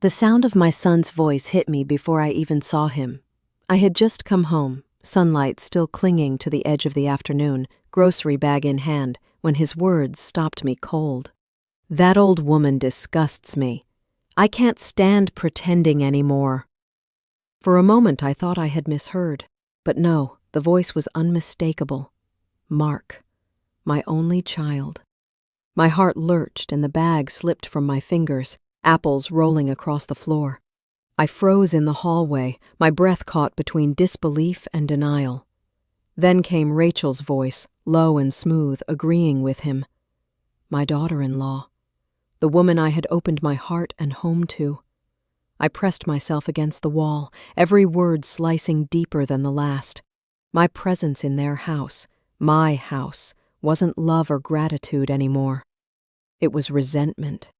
The sound of my son's voice hit me before I even saw him. I had just come home, sunlight still clinging to the edge of the afternoon, grocery bag in hand, when his words stopped me cold. That old woman disgusts me. I can't stand pretending anymore. For a moment I thought I had misheard, but no, the voice was unmistakable. Mark, my only child. My heart lurched and the bag slipped from my fingers, apples rolling across the floor. I froze in the hallway, my breath caught between disbelief and denial. Then came Rachel's voice, low and smooth, agreeing with him. My daughter-in-law. The woman I had opened my heart and home to. I pressed myself against the wall, every word slicing deeper than the last. My presence in their house, my house, wasn't love or gratitude anymore. It was resentment.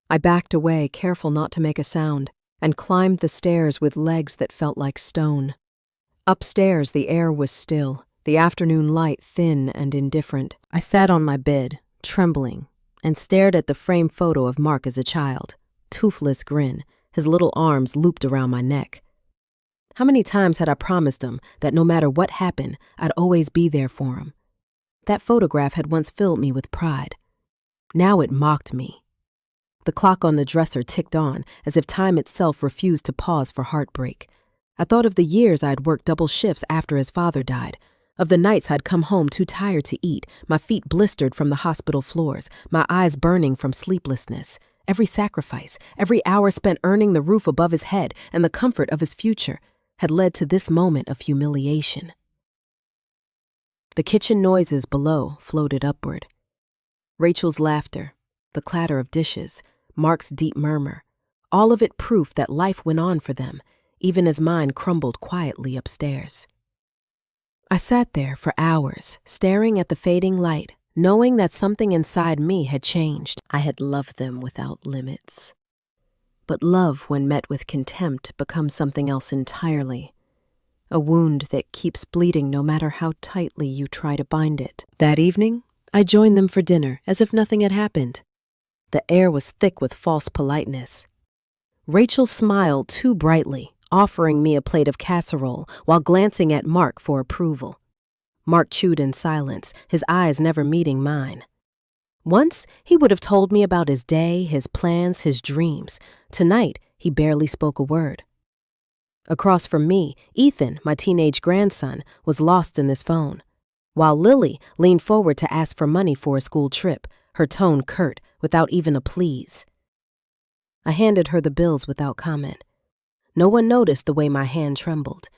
I backed away, careful not to make a sound, and climbed the stairs with legs that felt like stone. Upstairs, the air was still, the afternoon light thin and indifferent. I sat on my bed, trembling, and stared at the framed photo of Mark as a child, toothless grin, his little arms looped around my neck. How many times had I promised him that no matter what happened, I'd always be there for him? That photograph had once filled me with pride. Now it mocked me. The clock on the dresser ticked on, as if time itself refused to pause for heartbreak. I thought of the years I'd worked double shifts after his father died, of the nights I'd come home too tired to eat, my feet blistered from the hospital floors, my eyes burning from sleeplessness. Every sacrifice, every hour spent earning the roof above his head and the comfort of his future had led to this moment of humiliation. The kitchen noises below floated upward. Rachel's laughter, the clatter of dishes, Mark's deep murmur, all of it proof that life went on for them, even as mine crumbled quietly upstairs. I sat there for hours, staring at the fading light, knowing that something inside me had changed. I had loved them without limits. But love, when met with contempt, becomes something else entirely. A wound that keeps bleeding no matter how tightly you try to bind it. That evening, I joined them for dinner as if nothing had happened. The air was thick with false politeness. Rachel smiled too brightly, offering me a plate of casserole while glancing at Mark for approval. Mark chewed in silence, his eyes never meeting mine. Once, he would have told me about his day, his plans, his dreams. Tonight, he barely spoke a word. Across from me, Ethan, my teenage grandson, was lost in his phone, while Lily leaned forward to ask for money for a school trip, her tone curt, without even a please. I handed her the bills without comment. No one noticed the way my hand trembled.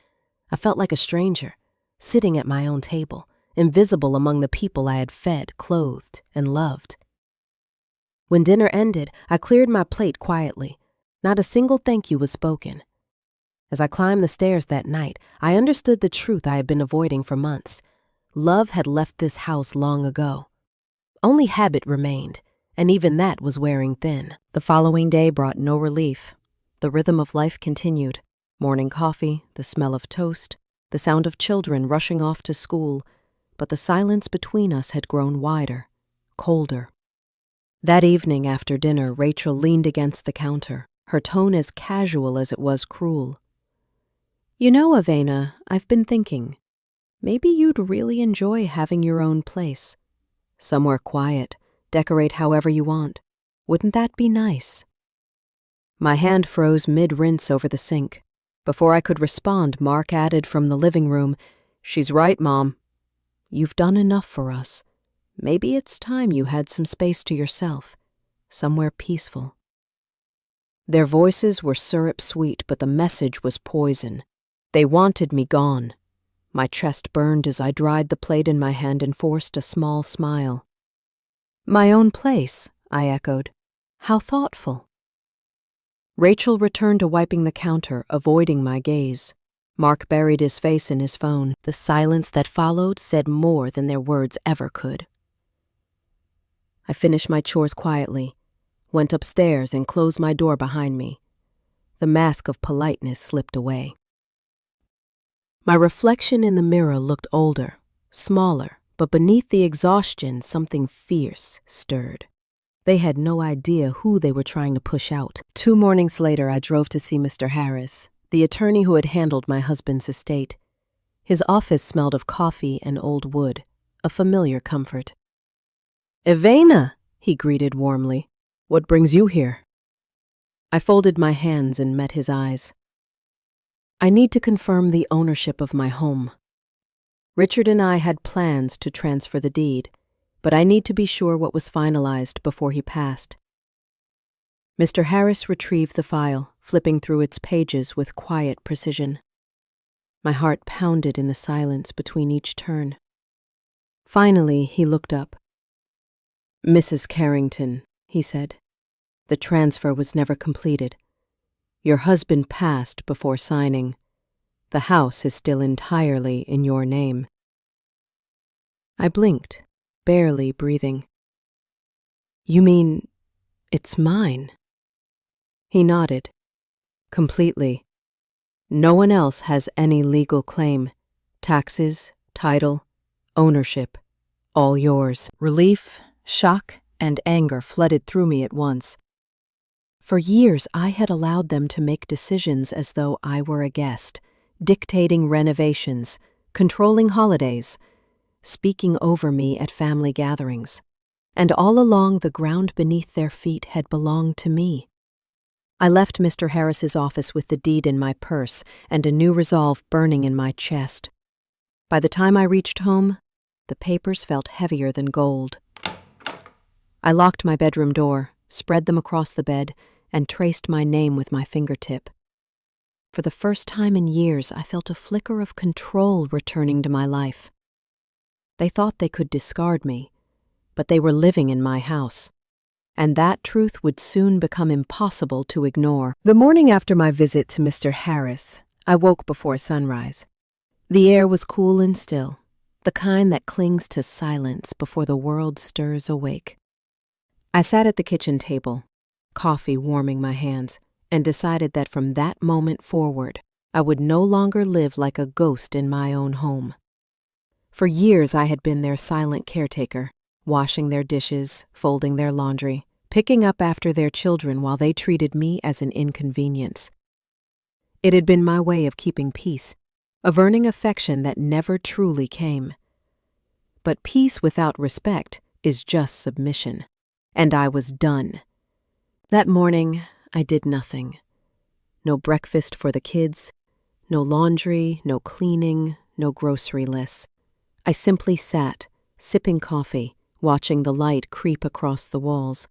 I felt like a stranger, sitting at my own table, invisible among the people I had fed, clothed, and loved. When dinner ended, I cleared my plate quietly. Not a single thank you was spoken. As I climbed the stairs that night, I understood the truth I had been avoiding for months. Love had left this house long ago. Only habit remained, and even that was wearing thin. The following day brought no relief. The rhythm of life continued. Morning coffee, the smell of toast, the sound of children rushing off to school, but the silence between us had grown wider, colder. That evening after dinner, Rachel leaned against the counter, her tone as casual as it was cruel. You know, Avena, I've been thinking, maybe you'd really enjoy having your own place. Somewhere quiet, decorate however you want. Wouldn't that be nice? My hand froze mid-rinse over the sink. Before I could respond, Mark added from the living room, She's right, Mom. You've done enough for us. Maybe it's time you had some space to yourself, somewhere peaceful. Their voices were syrup sweet, but the message was poison. They wanted me gone. My chest burned as I dried the plate in my hand and forced a small smile. My own place, I echoed. How thoughtful. Rachel returned to wiping the counter, avoiding my gaze. Mark buried his face in his phone. The silence that followed said more than their words ever could. I finished my chores quietly, went upstairs and closed my door behind me. The mask of politeness slipped away. My reflection in the mirror looked older, smaller, but beneath the exhaustion something fierce stirred. They had no idea who they were trying to push out. 2 mornings later, I drove to see Mr. Harris, the attorney who had handled my husband's estate. His office smelled of coffee and old wood, a familiar comfort. "Evena," he greeted warmly. "What brings you here?" I folded my hands and met his eyes. "I need to confirm the ownership of my home. Richard and I had plans to transfer the deed, but I need to be sure what was finalized before he passed." Mr. Harris retrieved the file, flipping through its pages with quiet precision. My heart pounded in the silence between each turn. Finally, he looked up. "Mrs. Carrington," he said, "the transfer was never completed. Your husband passed before signing. The house is still entirely in your name." I blinked, barely breathing. "You mean it's mine?" He nodded. "Completely. No one else has any legal claim. Taxes, title, ownership, all yours." Relief, shock, and anger flooded through me at once. For years, I had allowed them to make decisions as though I were a guest, dictating renovations, controlling holidays, speaking over me at family gatherings. And all along, the ground beneath their feet had belonged to me. I left Mr. Harris's office with the deed in my purse and a new resolve burning in my chest. By the time I reached home, the papers felt heavier than gold. I locked my bedroom door, spread them across the bed, and traced my name with my fingertip. For the first time in years, I felt a flicker of control returning to my life. They thought they could discard me, but they were living in my house, and that truth would soon become impossible to ignore. The morning after my visit to Mr. Harris, I woke before sunrise. The air was cool and still, the kind that clings to silence before the world stirs awake. I sat at the kitchen table, coffee warming my hands, and decided that from that moment forward, I would no longer live like a ghost in my own home. For years, I had been their silent caretaker, washing their dishes, folding their laundry, picking up after their children while they treated me as an inconvenience. It had been my way of keeping peace, of earning affection that never truly came. But peace without respect is just submission, and I was done. That morning, I did nothing. No breakfast for the kids, no laundry, no cleaning, no grocery lists. I simply sat, sipping coffee, watching the light creep across the walls.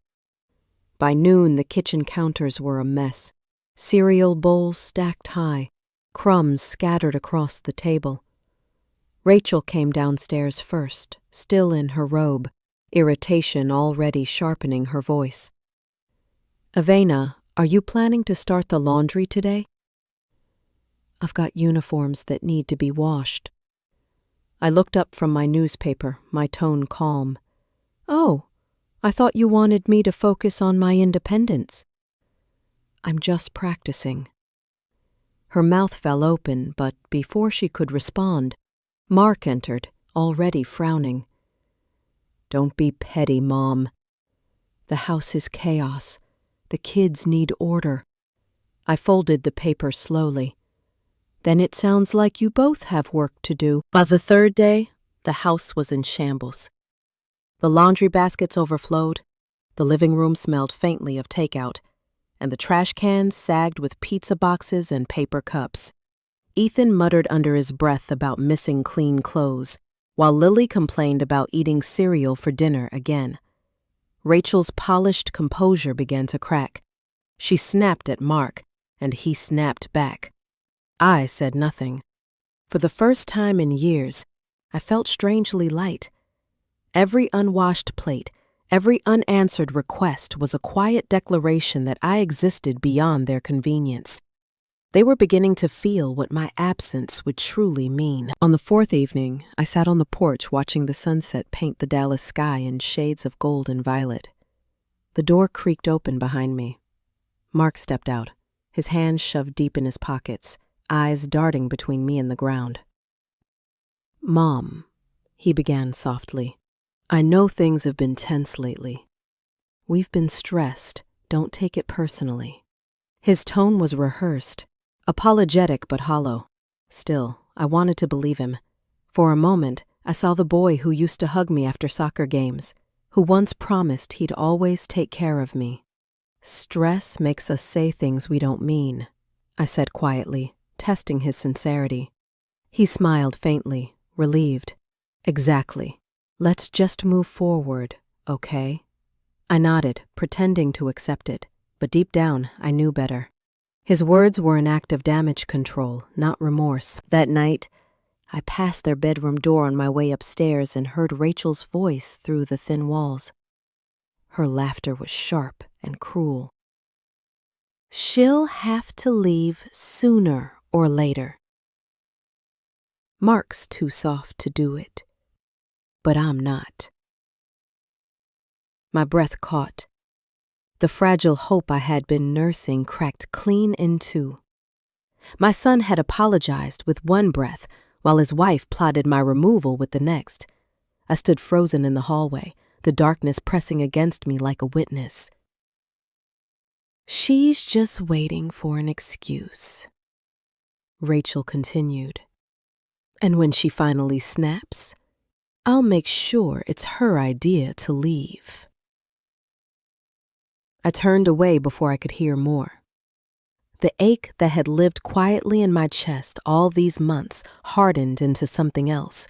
By noon, the kitchen counters were a mess. Cereal bowls stacked high, crumbs scattered across the table. Rachel came downstairs first, still in her robe, irritation already sharpening her voice. "Evena, are you planning to start the laundry today?" "I've got uniforms that need to be washed." I looked up from my newspaper, my tone calm. "Oh, I thought you wanted me to focus on my independence." "I'm just practicing." Her mouth fell open, but before she could respond, Mark entered, already frowning. "Don't be petty, Mom. The house is chaos. The kids need order." I folded the paper slowly. "Then it sounds like you both have work to do." By the third day, the house was in shambles. The laundry baskets overflowed, the living room smelled faintly of takeout, and the trash cans sagged with pizza boxes and paper cups. Ethan muttered under his breath about missing clean clothes, while Lily complained about eating cereal for dinner again. Rachel's polished composure began to crack. She snapped at Mark, and he snapped back. I said nothing. For the first time in years, I felt strangely light. Every unwashed plate, every unanswered request was a quiet declaration that I existed beyond their convenience. They were beginning to feel what my absence would truly mean. On the fourth evening, I sat on the porch watching the sunset paint the Dallas sky in shades of gold and violet. The door creaked open behind me. Mark stepped out, his hands shoved deep in his pockets, eyes darting between me and the ground. "Mom," he began softly, "I know things have been tense lately. We've been stressed. Don't take it personally." His tone was rehearsed, apologetic but hollow. Still, I wanted to believe him. For a moment, I saw the boy who used to hug me after soccer games, who once promised he'd always take care of me. "Stress makes us say things we don't mean," I said quietly, testing his sincerity. He smiled faintly, relieved. "Exactly. Let's just move forward, okay?" I nodded, pretending to accept it, but deep down, I knew better. His words were an act of damage control, not remorse. That night, I passed their bedroom door on my way upstairs and heard Rachel's voice through the thin walls. Her laughter was sharp and cruel. "She'll have to leave sooner or later. Mark's too soft to do it, but I'm not." My breath caught. The fragile hope I had been nursing cracked clean in two. My son had apologized with one breath, while his wife plotted my removal with the next. I stood frozen in the hallway, the darkness pressing against me like a witness. "She's just waiting for an excuse," Rachel continued. "And when she finally snaps, I'll make sure it's her idea to leave." I turned away before I could hear more. The ache that had lived quietly in my chest all these months hardened into something else.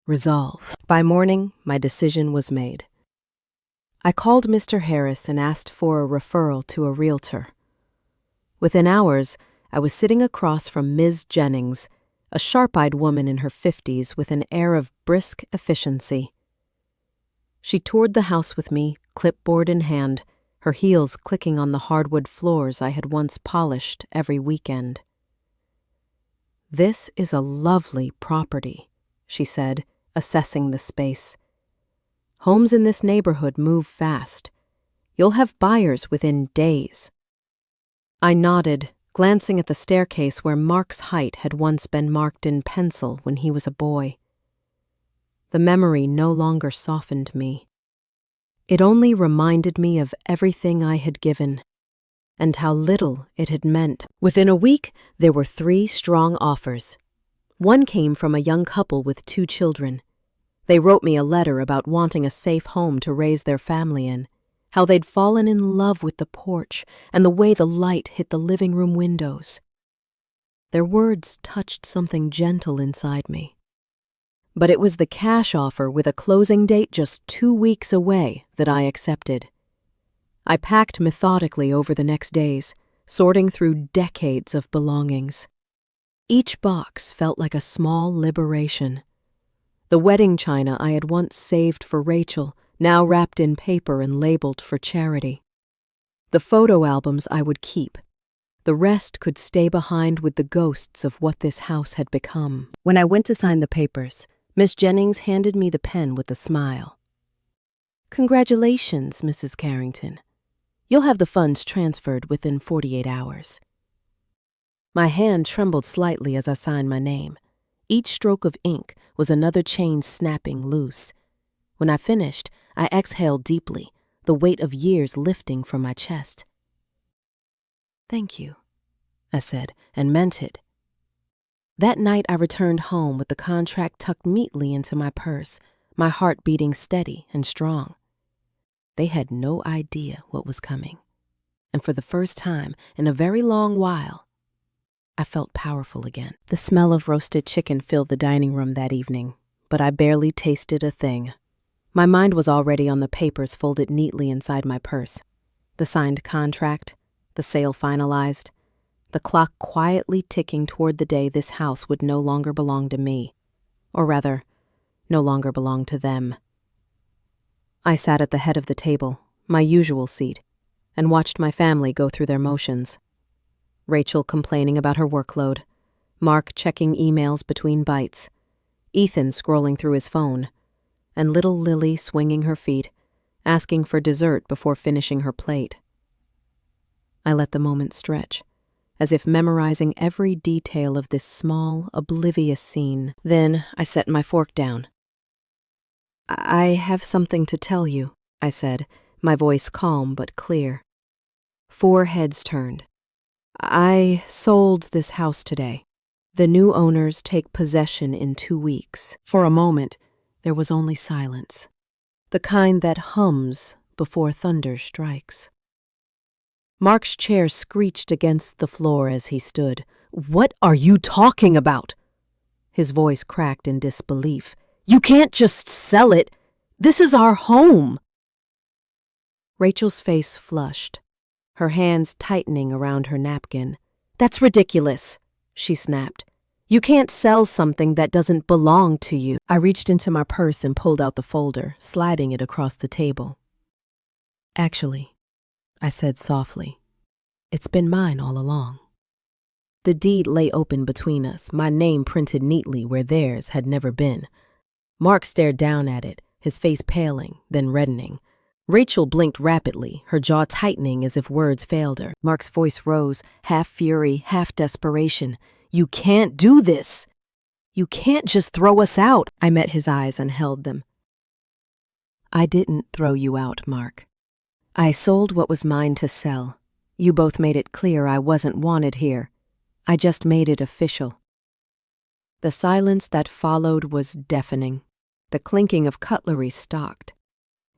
Resolve. By morning, my decision was made. I called Mr. Harris and asked for a referral to a realtor. Within hours, I was sitting across from Ms. Jennings, a sharp-eyed woman in her 50s with an air of brisk efficiency. She toured the house with me, clipboard in hand, her heels clicking on the hardwood floors I had once polished every weekend. "This is a lovely property," she said, assessing the space. "Homes in this neighborhood move fast. You'll have buyers within days." I nodded, glancing at the staircase where Mark's height had once been marked in pencil when he was a boy. The memory no longer softened me. It only reminded me of everything I had given, and how little it had meant. Within a week, there were 3 strong offers. One came from a young couple with 2 children. They wrote me a letter about wanting a safe home to raise their family in, how they'd fallen in love with the porch and the way the light hit the living room windows. Their words touched something gentle inside me. But it was the cash offer with a closing date just 2 weeks away that I accepted. I packed methodically over the next days, sorting through decades of belongings. Each box felt like a small liberation. The wedding china I had once saved for Rachel, now wrapped in paper and labeled for charity. The photo albums I would keep. The rest could stay behind with the ghosts of what this house had become. When I went to sign the papers, Miss Jennings handed me the pen with a smile. "Congratulations, Mrs. Carrington. You'll have the funds transferred within 48 hours. My hand trembled slightly as I signed my name. Each stroke of ink was another chain snapping loose. When I finished, I exhaled deeply, the weight of years lifting from my chest. "Thank you," I said, and meant it. That night I returned home with the contract tucked neatly into my purse, my heart beating steady and strong. They had no idea what was coming. And for the first time in a very long while, I felt powerful again. The smell of roasted chicken filled the dining room that evening, but I barely tasted a thing. My mind was already on the papers folded neatly inside my purse. The signed contract, the sale finalized, the clock quietly ticking toward the day this house would no longer belong to me, or rather, no longer belong to them. I sat at the head of the table, my usual seat, and watched my family go through their motions. Rachel complaining about her workload, Mark checking emails between bites, Ethan scrolling through his phone, and little Lily swinging her feet, asking for dessert before finishing her plate. I let the moment stretch, as if memorizing every detail of this small, oblivious scene. Then I set my fork down. "I have something to tell you," I said, my voice calm but clear. 4 heads turned. I sold this house today. The new owners take possession in 2 weeks. For a moment, there was only silence. The kind that hums before thunder strikes. Mark's chair screeched against the floor as he stood. "What are you talking about?" His voice cracked in disbelief. "You can't just sell it. This is our home." Rachel's face flushed, her hands tightening around her napkin. "That's ridiculous," she snapped. "You can't sell something that doesn't belong to you." I reached into my purse and pulled out the folder, sliding it across the table. "Actually," I said softly, "it's been mine all along." The deed lay open between us, my name printed neatly where theirs had never been. Mark stared down at it, his face paling, then reddening. Rachel blinked rapidly, her jaw tightening as if words failed her. Mark's voice rose, half fury, half desperation. "You can't do this! You can't just throw us out!" I met his eyes and held them. "I didn't throw you out, Mark. I sold what was mine to sell. You both made it clear I wasn't wanted here. I just made it official." The silence that followed was deafening. The clinking of cutlery stopped.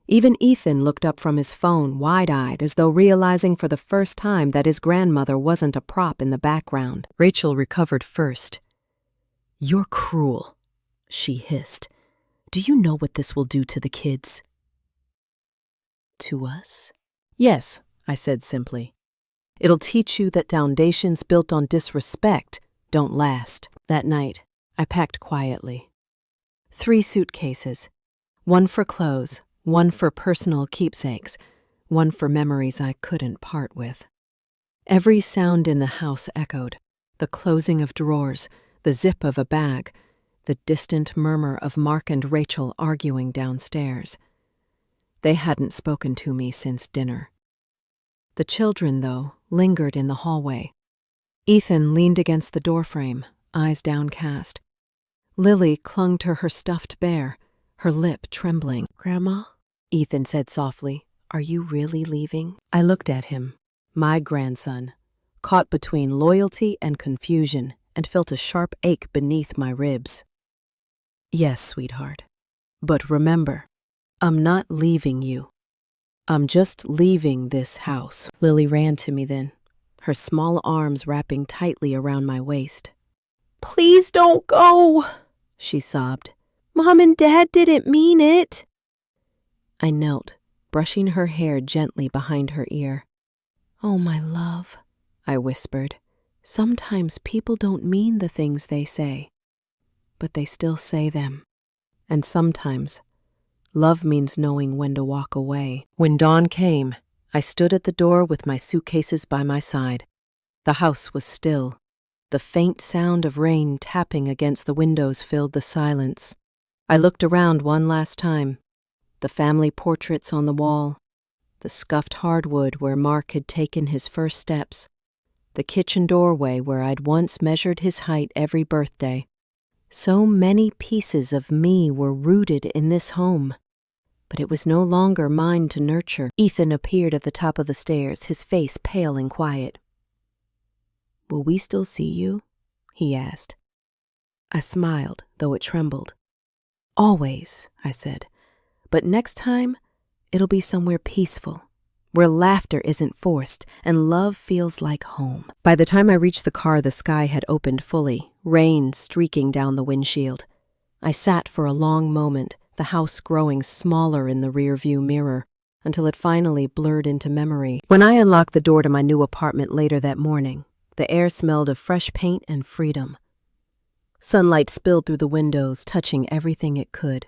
Even Ethan looked up from his phone, wide-eyed, as though realizing for the first time that his grandmother wasn't a prop in the background. Rachel recovered first. "You're cruel," she hissed. "Do you know what this will do to the kids?" "To us?" "Yes," I said simply. "It'll teach you that foundations built on disrespect don't last." That night, I packed quietly. 3 suitcases. 1 for clothes, 1 for personal keepsakes, 1 for memories I couldn't part with. Every sound in the house echoed. The closing of drawers, the zip of a bag, the distant murmur of Mark and Rachel arguing downstairs. They hadn't spoken to me since dinner. The children, though, lingered in the hallway. Ethan leaned against the doorframe, eyes downcast. Lily clung to her stuffed bear, her lip trembling. "Grandma," Ethan said softly, "are you really leaving?" I looked at him, my grandson, caught between loyalty and confusion, and felt a sharp ache beneath my ribs. "Yes, sweetheart. But remember, I'm not leaving you. I'm just leaving this house." Lily ran to me then, her small arms wrapping tightly around my waist. "Please don't go," she sobbed. "Mom and Dad didn't mean it." I knelt, brushing her hair gently behind her ear. "Oh, my love," I whispered. "Sometimes people don't mean the things they say, but they still say them. And sometimes love means knowing when to walk away." When dawn came, I stood at the door with my suitcases by my side. The house was still. The faint sound of rain tapping against the windows filled the silence. I looked around one last time. The family portraits on the wall, the scuffed hardwood where Mark had taken his first steps, the kitchen doorway where I'd once measured his height every birthday. So many pieces of me were rooted in this home, but it was no longer mine to nurture. Ethan appeared at the top of the stairs, his face pale and quiet. "Will we still see you?" he asked. I smiled, though it trembled. "Always," I said, "but next time, it'll be somewhere peaceful, where laughter isn't forced and love feels like home." By the time I reached the car, the sky had opened fully, rain streaking down the windshield. I sat for a long moment, the house growing smaller in the rearview mirror, until it finally blurred into memory. When I unlocked the door to my new apartment later that morning, the air smelled of fresh paint and freedom. Sunlight spilled through the windows, touching everything it could.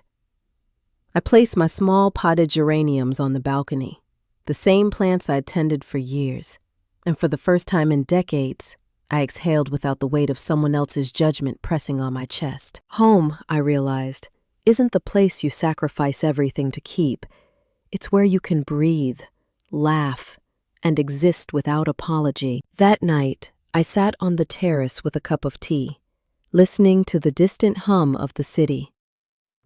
I placed my small potted geraniums on the balcony, the same plants I'd tended for years, and for the first time in decades, I exhaled without the weight of someone else's judgment pressing on my chest. Home, I realized, isn't the place you sacrifice everything to keep. It's where you can breathe, laugh, and exist without apology. That night, I sat on the terrace with a cup of tea, listening to the distant hum of the city.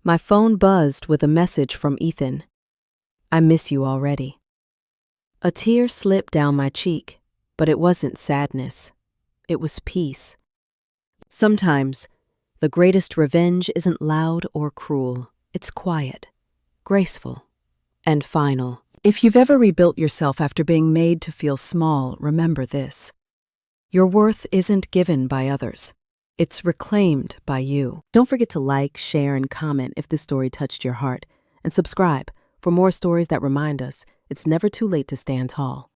My phone buzzed with a message from Ethan. I miss you already. A tear slipped down my cheek, but it wasn't sadness. It was peace. Sometimes, the greatest revenge isn't loud or cruel. It's quiet, graceful, and final. If you've ever rebuilt yourself after being made to feel small, remember this. Your worth isn't given by others. It's reclaimed by you. Don't forget to like, share, and comment if this story touched your heart. And subscribe for more stories that remind us it's never too late to stand tall.